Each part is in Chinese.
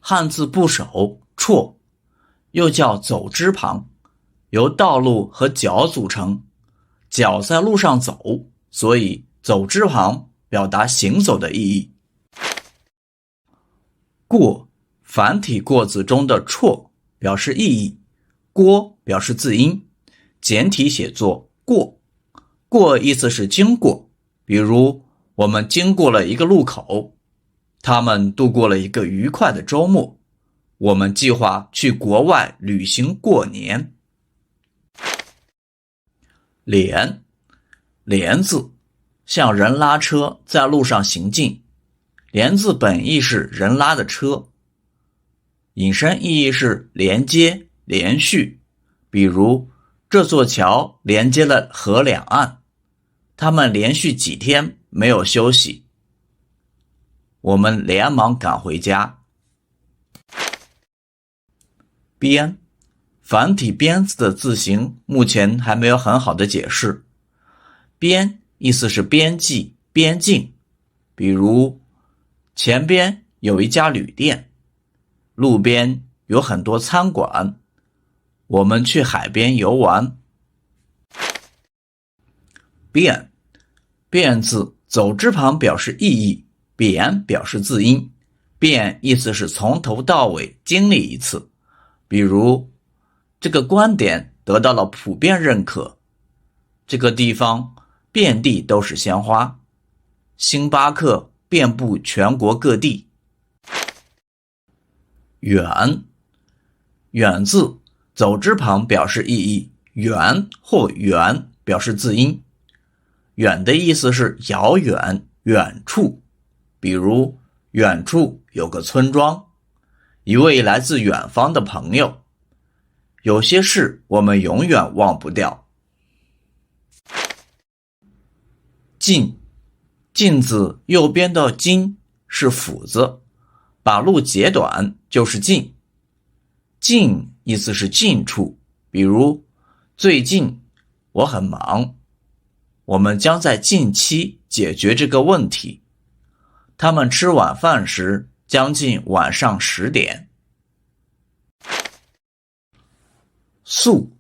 汉字部首绰，又叫走之旁，由道路和脚组成，脚在路上走，所以走之旁表达行走的意义。过，繁体过字中的绰表示意义，郭表示字音，简体写作过。过意思是经过，比如我们经过了一个路口，他们度过了一个愉快的周末，我们计划去国外旅行过年。连，连字像人拉车在路上行进，连字本意是人拉的车，引申意义是连接、连续，比如这座桥连接了河两岸，他们连续几天没有休息，我们连忙赶回家。边，繁体边字的字形目前还没有很好的解释。边意思是边际、边境，比如前边有一家旅店，路边有很多餐馆，我们去海边游玩。变，变字走之旁表示意义，扁表示字音，变意思是从头到尾经历一次，比如这个观点得到了普遍认可，这个地方遍地都是鲜花，星巴克遍布全国各地。远，远字走之旁表示意义，远或远表示字音，远的意思是遥远、远处，比如远处有个村庄，一位来自远方的朋友，有些事我们永远忘不掉。近，近字右边的近是斧子，把路截短就是近。近意思是近处，比如最近我很忙，我们将在近期解决这个问题。他们吃晚饭时将近晚上10点。速，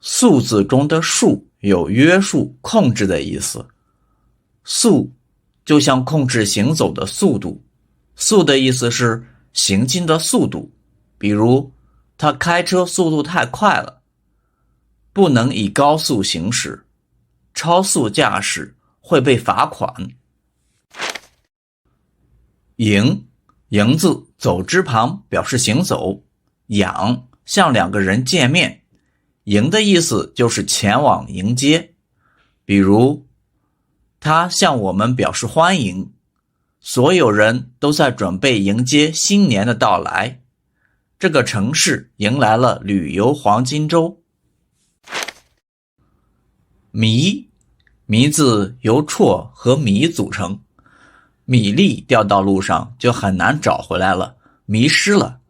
速字中的速有约束、控制的意思。速就像控制行走的速度，速的意思是行进的速度，比如他开车速度太快了，不能以高速行驶，超速驾驶会被罚款。迎，迎字走之旁表示行走，仰向两个人见面，迎的意思就是前往迎接，比如他向我们表示欢迎，所有人都在准备迎接新年的到来，这个城市迎来了旅游黄金周。迷，迷字由绰和米组成，米粒掉到路上就很难找回来了，迷失了，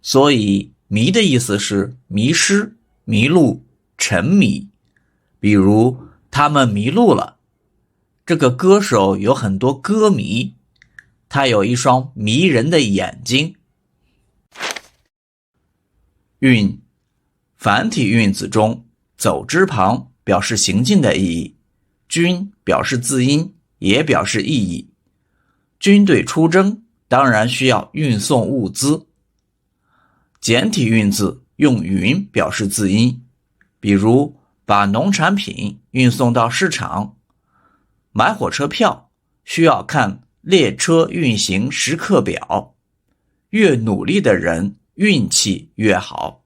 所以迷的意思是迷失、迷路、沉迷，比如他们迷路了。这个歌手有很多歌迷，他有一双迷人的眼睛。韵，繁体韵字中走之旁表示行进的意义，军表示字音，也表示意义。军队出征当然需要运送物资。简体韵字用云表示字音，比如把农产品运送到市场。买火车票需要看列车运行时刻表，越努力的人运气越好。